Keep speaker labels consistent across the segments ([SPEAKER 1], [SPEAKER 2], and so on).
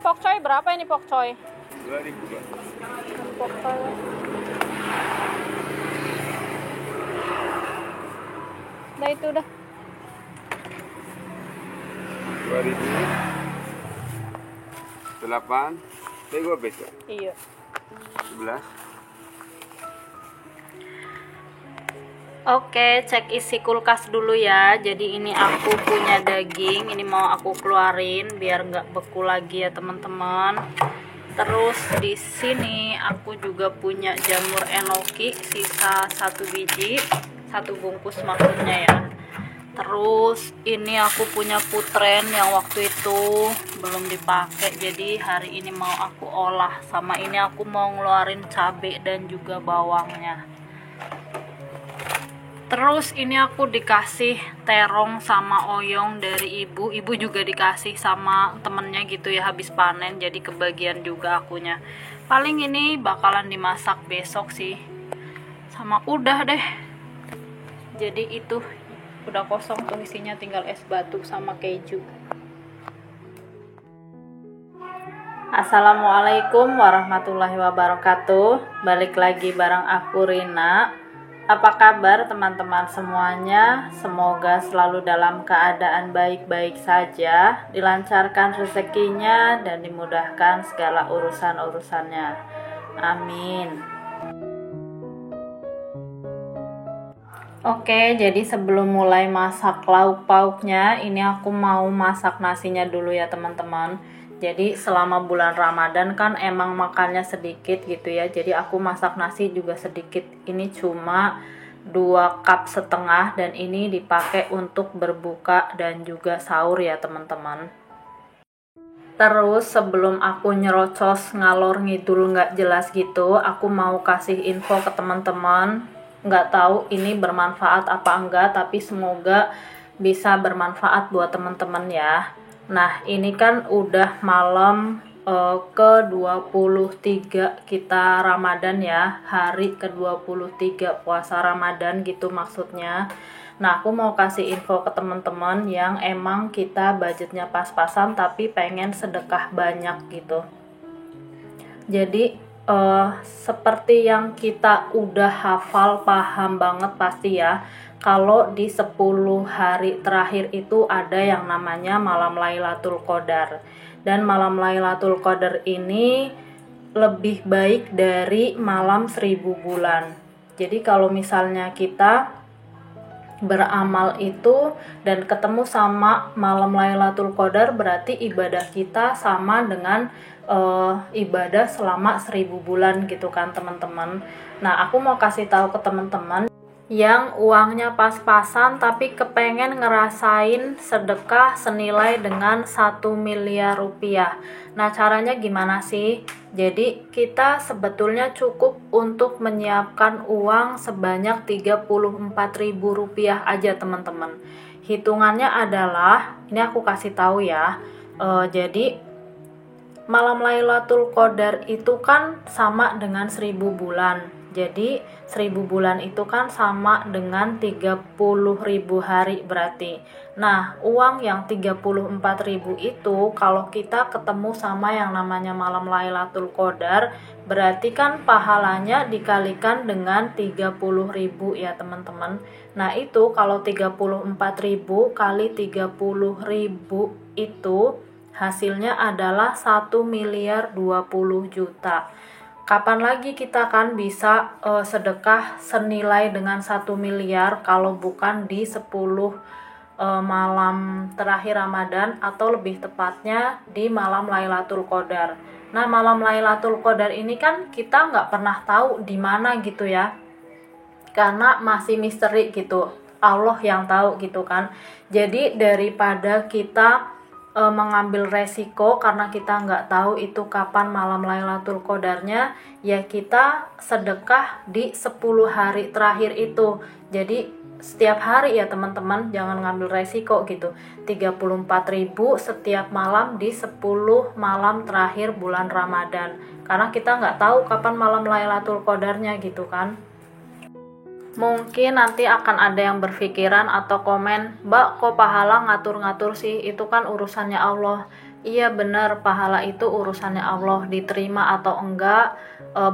[SPEAKER 1] Pokcoy berapa ini pokcoy?
[SPEAKER 2] 2.000 Pak.
[SPEAKER 1] Pokcoy. Nah itu udah.
[SPEAKER 2] 2.000. 8. Tengok besok.
[SPEAKER 1] Iya.
[SPEAKER 2] 11.
[SPEAKER 1] Oke, cek isi kulkas dulu ya. Jadi ini aku punya daging, ini mau aku keluarin biar nggak beku lagi ya teman-teman. Terus di sini aku juga punya jamur enoki, sisa 1 biji, 1 bungkus maksudnya ya. Terus ini aku punya putren yang waktu itu belum dipakai, jadi hari ini mau aku olah. Sama ini aku mau ngeluarin cabai dan juga bawangnya. Terus ini aku dikasih terong sama oyong dari ibu. Ibu juga dikasih sama temennya gitu ya habis panen. Jadi kebagian juga akunya. Paling ini bakalan dimasak besok sih. Sama udah deh. Jadi itu udah kosong tuh isinya, tinggal es batu sama keju. Assalamualaikum warahmatullahi wabarakatuh. Balik lagi bareng aku Rina. Apa kabar teman-teman semuanya? Semoga selalu dalam keadaan baik-baik saja, dilancarkan rezekinya dan dimudahkan segala urusan-urusannya. Amin. Oke, jadi sebelum mulai masak lauk pauknya, ini aku mau masak nasinya dulu ya teman-teman. Jadi selama bulan Ramadan kan emang makannya sedikit gitu ya. Jadi aku masak nasi juga sedikit. Ini cuma 2,5 cup dan ini dipakai untuk berbuka dan juga sahur ya teman-teman. Terus sebelum aku nyerocos ngalor ngidul nggak jelas gitu, aku mau kasih info ke teman-teman. Nggak tahu ini bermanfaat apa enggak, tapi semoga bisa bermanfaat buat teman-teman ya. Nah, ini kan udah malam ke-23 kita Ramadan ya, hari ke-23 puasa Ramadan gitu maksudnya. Nah, aku mau kasih info ke teman-teman yang emang kita budgetnya pas-pasan tapi pengen sedekah banyak gitu. Jadi seperti yang kita udah hafal paham banget pasti ya, kalau di 10 hari terakhir itu ada yang namanya malam Lailatul Qadar. Dan malam Lailatul Qadar ini lebih baik dari malam 1000 bulan. Jadi kalau misalnya kita beramal itu dan ketemu sama malam Lailatul Qadar, berarti ibadah kita sama dengan ibadah selama 1000 bulan gitu kan teman-teman. Nah, aku mau kasih tahu ke teman-teman yang uangnya pas-pasan tapi kepengen ngerasain sedekah senilai dengan 1 miliar rupiah. Nah, caranya gimana sih? Jadi kita sebetulnya cukup untuk menyiapkan uang sebanyak 34.000 rupiah aja teman-teman. Hitungannya adalah, ini aku kasih tahu ya, jadi malam Lailatul Qadar itu kan sama dengan 1000 bulan. Jadi 1000 bulan itu kan sama dengan 30.000 hari berarti. Nah, uang yang 34.000 itu kalau kita ketemu sama yang namanya malam Lailatul Qadar, berarti kan pahalanya dikalikan dengan 30.000 ya teman-teman. Nah, itu kalau 34.000 kali 30.000 itu hasilnya adalah 1 miliar 20 juta. Kapan lagi kita kan bisa sedekah senilai dengan 1 miliar kalau bukan di 10 malam terakhir Ramadan, atau lebih tepatnya di malam Lailatul Qadar. Nah, malam Lailatul Qadar ini kan kita nggak pernah tahu di mana gitu ya, karena masih misteri gitu. Allah yang tahu gitu kan. Jadi daripada kita mengambil resiko karena kita nggak tahu itu kapan malam Lailatul Qadarnya, ya kita sedekah di 10 hari terakhir itu. Jadi setiap hari ya teman-teman, jangan ngambil resiko gitu. 34.000 setiap malam di 10 malam terakhir bulan Ramadan. Karena kita nggak tahu kapan malam Lailatul Qadarnya gitu kan. Mungkin nanti akan ada yang berpikiran atau komen, "Mbak, kok pahala ngatur-ngatur sih? Itu kan urusannya Allah." Iya benar, pahala itu urusannya Allah, diterima atau enggak,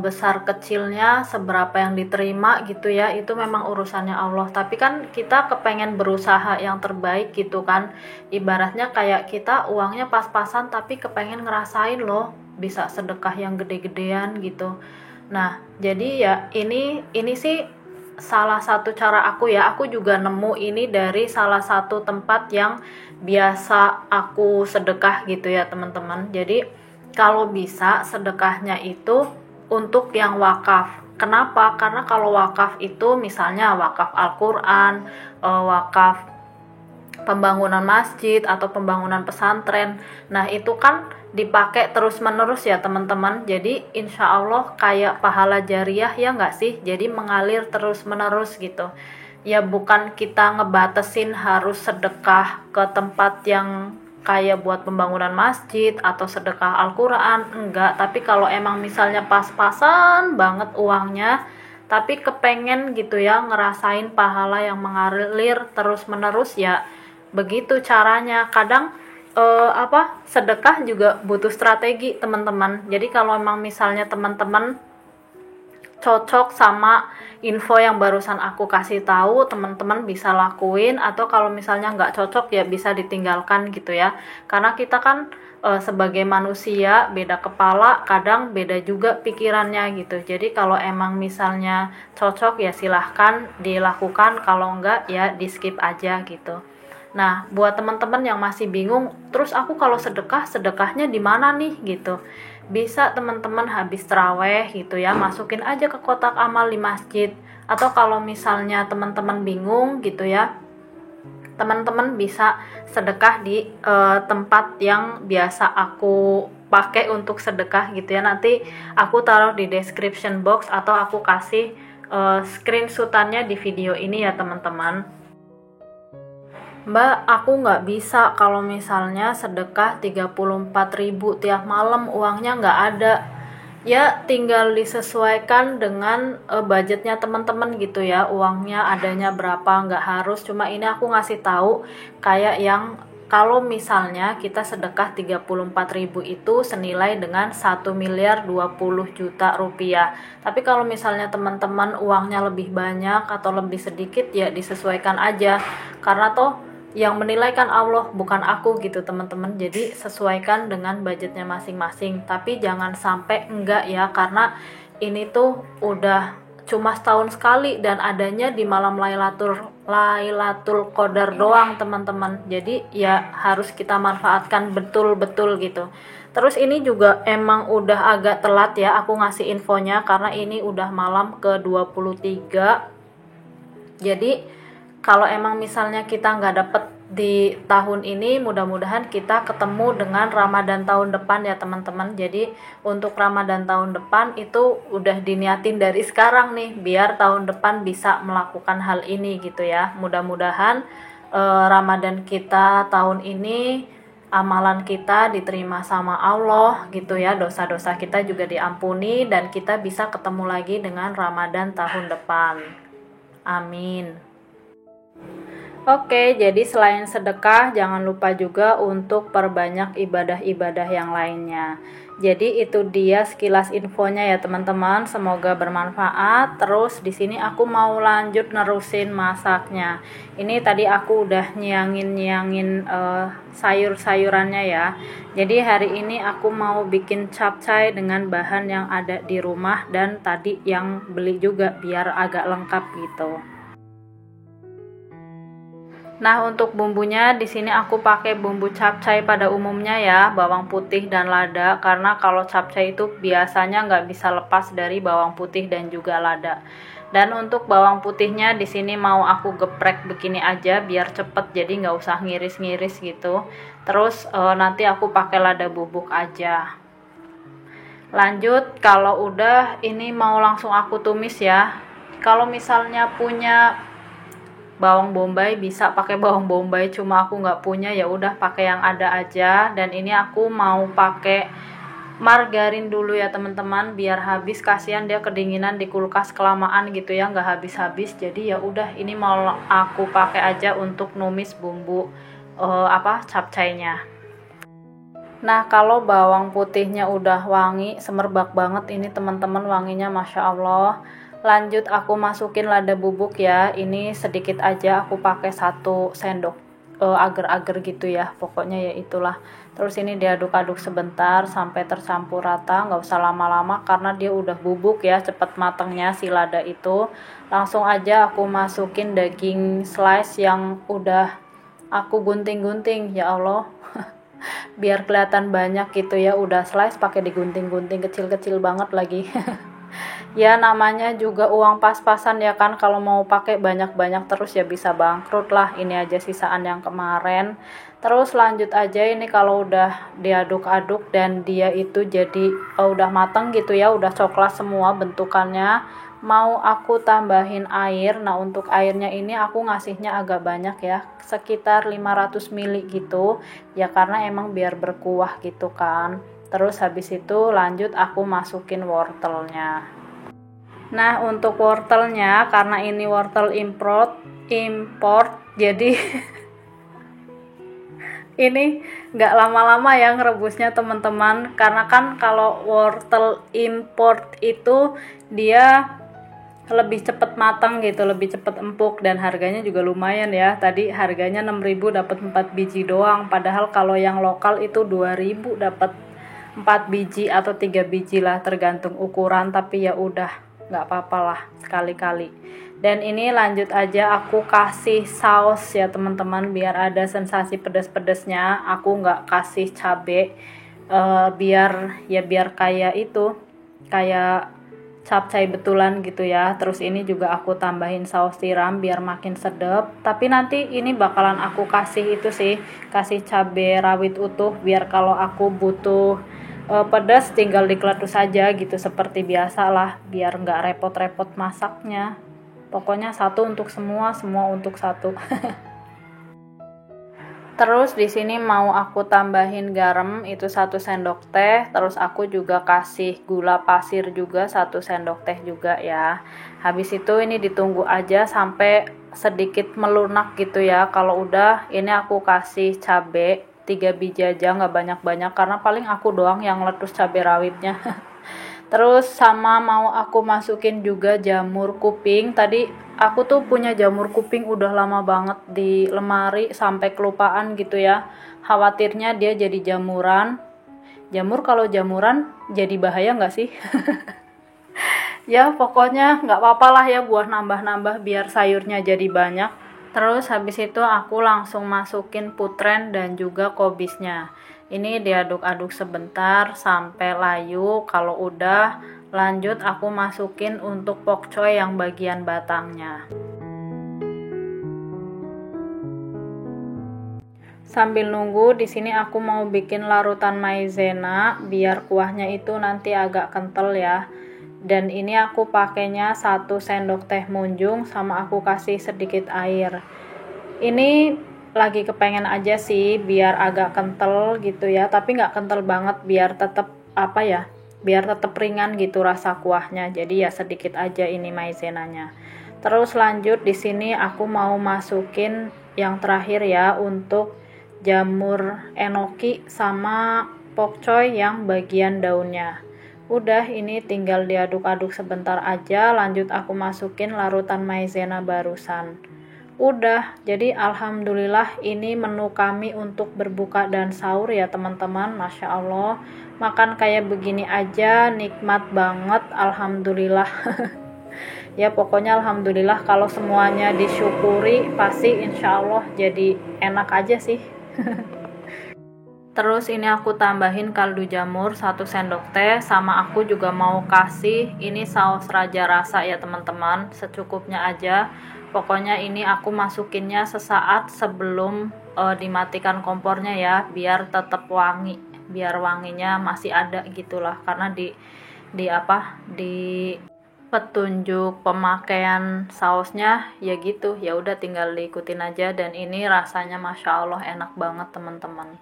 [SPEAKER 1] besar kecilnya seberapa yang diterima gitu ya, itu memang urusannya Allah. Tapi kan kita kepengen berusaha yang terbaik gitu kan, ibaratnya kayak kita uangnya pas-pasan tapi kepengen ngerasain loh bisa sedekah yang gede-gedean gitu. Nah jadi ya ini sih salah satu cara aku ya, aku juga nemu ini dari salah satu tempat yang biasa aku sedekah gitu ya teman-teman. Jadi kalau bisa sedekahnya itu untuk yang wakaf. Kenapa? Karena kalau wakaf itu misalnya wakaf Al-Quran, wakaf pembangunan masjid atau pembangunan pesantren. Nah itu kan dipakai terus menerus ya teman-teman. Jadi insya Allah kayak pahala jariah ya nggak sih? Jadi mengalir terus menerus gitu. Ya bukan kita ngebatesin harus sedekah ke tempat yang kayak buat pembangunan masjid atau sedekah Al-Quran, enggak. Tapi kalau emang misalnya pas-pasan banget uangnya, tapi kepengen gitu ya ngerasain pahala yang mengalir terus menerus, ya begitu caranya. Kadang sedekah juga butuh strategi teman-teman. Jadi kalau emang misalnya teman-teman cocok sama info yang barusan aku kasih tahu, teman-teman bisa lakuin, atau kalau misalnya nggak cocok ya bisa ditinggalkan gitu ya. Karena kita kan sebagai manusia beda kepala, kadang beda juga pikirannya gitu. Jadi kalau emang misalnya cocok ya silahkan dilakukan, kalau enggak ya di skip aja gitu. Nah, buat teman-teman yang masih bingung, terus aku kalau sedekahnya di mana nih gitu. Bisa teman-teman habis terawih gitu ya, masukin aja ke kotak amal di masjid. Atau kalau misalnya teman-teman bingung gitu ya, teman-teman bisa sedekah di tempat yang biasa aku pakai untuk sedekah gitu ya. Nanti aku taruh di description box atau aku kasih screenshotannya di video ini ya teman-teman. Mbak, aku nggak bisa kalau misalnya sedekah 34.000 tiap malam, uangnya nggak ada. Ya tinggal disesuaikan dengan budgetnya teman-teman gitu ya, uangnya adanya berapa, nggak harus. Cuma ini aku ngasih tahu kayak yang kalau misalnya kita sedekah 34.000 itu senilai dengan 1.020.000.000 rupiah. Tapi kalau misalnya teman-teman uangnya lebih banyak atau lebih sedikit ya disesuaikan aja. Karena toh yang menilai kan Allah, bukan aku gitu teman-teman. Jadi sesuaikan dengan budgetnya masing-masing, tapi jangan sampai enggak ya, karena ini tuh udah cuma setahun sekali dan adanya di malam Lailatul Qadar doang teman-teman. Jadi ya harus kita manfaatkan betul-betul gitu. Terus ini juga emang udah agak telat ya aku ngasih infonya, karena ini udah malam ke 23. Jadi kalau emang misalnya kita nggak dapet di tahun ini, mudah-mudahan kita ketemu dengan Ramadan tahun depan ya teman-teman. Jadi untuk Ramadan tahun depan itu udah diniatin dari sekarang nih, biar tahun depan bisa melakukan hal ini gitu ya. Mudah-mudahan Ramadan kita tahun ini, amalan kita diterima sama Allah gitu ya, dosa-dosa kita juga diampuni, dan kita bisa ketemu lagi dengan Ramadan tahun depan. Amin. Oke, jadi selain sedekah, jangan lupa juga untuk perbanyak ibadah-ibadah yang lainnya. Jadi itu dia sekilas infonya ya teman-teman, semoga bermanfaat. Terus di sini aku mau lanjut nerusin masaknya. Ini tadi aku udah nyiangin sayur-sayurannya ya. Jadi hari ini aku mau bikin capcay dengan bahan yang ada di rumah dan tadi yang beli juga biar agak lengkap gitu. Nah, untuk bumbunya di sini aku pakai bumbu capcay pada umumnya ya, bawang putih dan lada, karena kalau capcay itu biasanya nggak bisa lepas dari bawang putih dan juga lada. Dan untuk bawang putihnya di sini mau aku geprek begini aja biar cepet, jadi nggak usah ngiris-ngiris gitu. Terus nanti aku pakai lada bubuk aja. Lanjut, kalau udah ini mau langsung aku tumis ya. Kalau misalnya punya bawang bombay bisa pakai bawang bombay, cuma aku nggak punya, ya udah pakai yang ada aja. Dan ini aku mau pakai margarin dulu ya teman-teman, biar habis, kasihan dia kedinginan di kulkas kelamaan gitu ya, nggak habis-habis. Jadi ya udah ini mau aku pakai aja untuk numis bumbu capcaynya. Nah, kalau bawang putihnya udah wangi, semerbak banget ini teman-teman, wanginya Masya Allah. Lanjut aku masukin lada bubuk ya. Ini sedikit aja, aku pakai 1 sendok agar-agar gitu ya. Pokoknya ya itulah. Terus ini diaduk-aduk sebentar sampai tercampur rata, nggak usah lama-lama karena dia udah bubuk ya, cepet matangnya si lada itu. Langsung aja aku masukin daging slice yang udah aku gunting-gunting, ya Allah. Biar kelihatan banyak gitu ya, udah slice pakai digunting-gunting kecil-kecil banget lagi. Ya namanya juga uang pas-pasan ya kan, kalau mau pakai banyak-banyak terus ya bisa bangkrut lah. Ini aja sisaan yang kemarin. Terus lanjut aja, ini kalau udah diaduk-aduk dan dia itu jadi udah mateng gitu ya, udah coklat semua bentukannya, mau aku tambahin air. Nah untuk airnya ini aku ngasihnya agak banyak ya, sekitar 500 ml gitu ya, karena emang biar berkuah gitu kan. Terus habis itu lanjut aku masukin wortelnya. Nah untuk wortelnya, karena ini wortel import jadi ini nggak lama-lama ya ngerebusnya teman-teman, karena kan kalau wortel import itu dia lebih cepet matang gitu, lebih cepet empuk, dan harganya juga lumayan ya. Tadi harganya 6.000 dapat 4 biji doang, padahal kalau yang lokal itu 2.000 dapat 4 biji atau 3 biji lah, tergantung ukuran. Tapi ya udah, nggak apa-apa lah sekali-kali. Dan ini lanjut aja aku kasih saus ya teman-teman, biar ada sensasi pedas-pedasnya. Aku nggak kasih cabe, biar kayak itu, kayak capcay betulan gitu ya. Terus ini juga aku tambahin saus tiram biar makin sedap. Tapi nanti ini bakalan aku kasih itu sih, kasih cabai rawit utuh, biar kalau aku butuh pedas tinggal dikeletus saja gitu, seperti biasa lah, biar nggak repot-repot masaknya. Pokoknya satu untuk semua, semua untuk satu. Terus di sini mau aku tambahin garam itu 1 sendok teh, terus aku juga kasih gula pasir juga 1 sendok teh juga ya. Habis itu ini ditunggu aja sampai sedikit melunak gitu ya. Kalau udah, ini aku kasih cabe 3 biji aja, nggak banyak-banyak karena paling aku doang yang letus cabe rawitnya. Terus sama mau aku masukin juga jamur kuping. Tadi aku tuh punya jamur kuping udah lama banget di lemari sampai kelupaan gitu ya. Khawatirnya dia jadi jamuran. Jamur kalau jamuran jadi bahaya nggak sih? Ya pokoknya nggak apa-apa lah ya, buat nambah-nambah biar sayurnya jadi banyak. Terus habis itu aku langsung masukin putren dan juga kobisnya. Ini diaduk-aduk sebentar sampai layu. Kalau udah, lanjut aku masukin untuk pokcoy yang bagian batangnya. Sambil nunggu di sini aku mau bikin larutan maizena biar kuahnya itu nanti agak kental ya. Dan ini aku pakainya 1 sendok teh munjung sama aku kasih sedikit air. Ini lagi kepengen aja sih biar agak kental gitu ya, tapi nggak kental banget, biar tetap apa ya, biar tetap ringan gitu rasa kuahnya. Jadi ya sedikit aja ini maizenanya. Terus lanjut di sini aku mau masukin yang terakhir ya, untuk jamur enoki sama pokcoy yang bagian daunnya. Udah, ini tinggal diaduk-aduk sebentar aja, lanjut aku masukin larutan maizena barusan. Udah, jadi alhamdulillah ini menu kami untuk berbuka dan sahur ya teman-teman. Masya Allah, makan kayak begini aja nikmat banget, alhamdulillah. Ya pokoknya alhamdulillah, kalau semuanya disyukuri pasti insya Allah jadi enak aja sih. Terus ini aku tambahin kaldu jamur 1 sendok teh, sama aku juga mau kasih ini saus raja rasa ya teman-teman, secukupnya aja. Pokoknya ini aku masukinnya sesaat sebelum dimatikan kompornya ya, biar tetap wangi, biar wanginya masih ada gitulah, karena di petunjuk pemakaian sausnya ya gitu. Ya udah tinggal diikutin aja, dan ini rasanya Masya Allah enak banget teman-teman.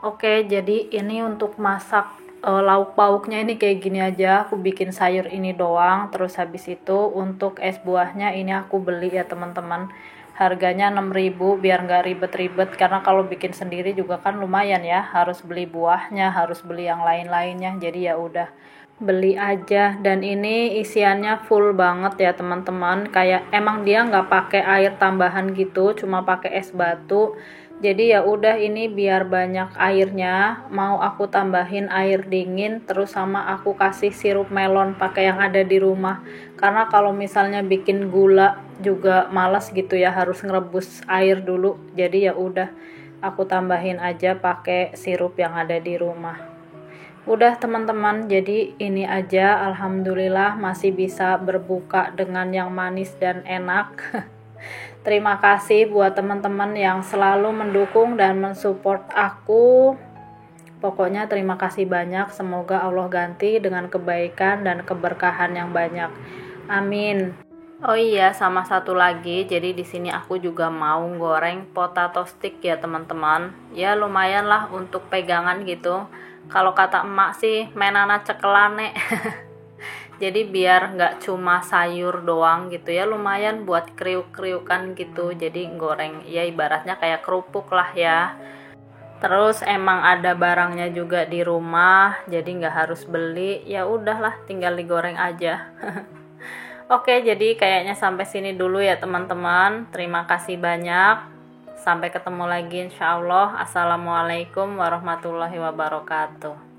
[SPEAKER 1] Oke, jadi ini untuk masak lauk pauknya ini kayak gini aja. Aku bikin sayur ini doang. Terus habis itu untuk es buahnya ini aku beli ya teman-teman. harganya 6.000 biar nggak ribet-ribet, karena kalau bikin sendiri juga kan lumayan ya, harus beli buahnya, harus beli yang lain-lainnya. Jadi ya udah beli aja. Dan ini isiannya full banget ya teman-teman, kayak emang dia nggak pakai air tambahan gitu, cuma pakai es batu. Jadi ya udah, ini biar banyak airnya, mau aku tambahin air dingin, terus sama aku kasih sirup melon pakai yang ada di rumah. Karena kalau misalnya bikin gula juga males gitu ya, harus ngerebus air dulu. Jadi ya udah, aku tambahin aja pakai sirup yang ada di rumah. Udah teman-teman, jadi ini aja, alhamdulillah masih bisa berbuka dengan yang manis dan enak. Terima kasih buat teman-teman yang selalu mendukung dan mensupport aku. Pokoknya terima kasih banyak. Semoga Allah ganti dengan kebaikan dan keberkahan yang banyak. Amin. Oh iya, sama satu lagi. Jadi di sini aku juga mau goreng potato stick ya teman-teman. Ya lumayan lah untuk pegangan gitu. Kalau kata emak sih menana cekelane. Jadi biar nggak cuma sayur doang gitu ya, lumayan buat kriuk-kriukan gitu. Jadi goreng ya ibaratnya kayak kerupuk lah ya. Terus emang ada barangnya juga di rumah, jadi nggak harus beli. Ya udahlah, tinggal digoreng aja. Oke, jadi kayaknya sampai sini dulu ya teman-teman. Terima kasih banyak. Sampai ketemu lagi insya Allah. Assalamualaikum warahmatullahi wabarakatuh.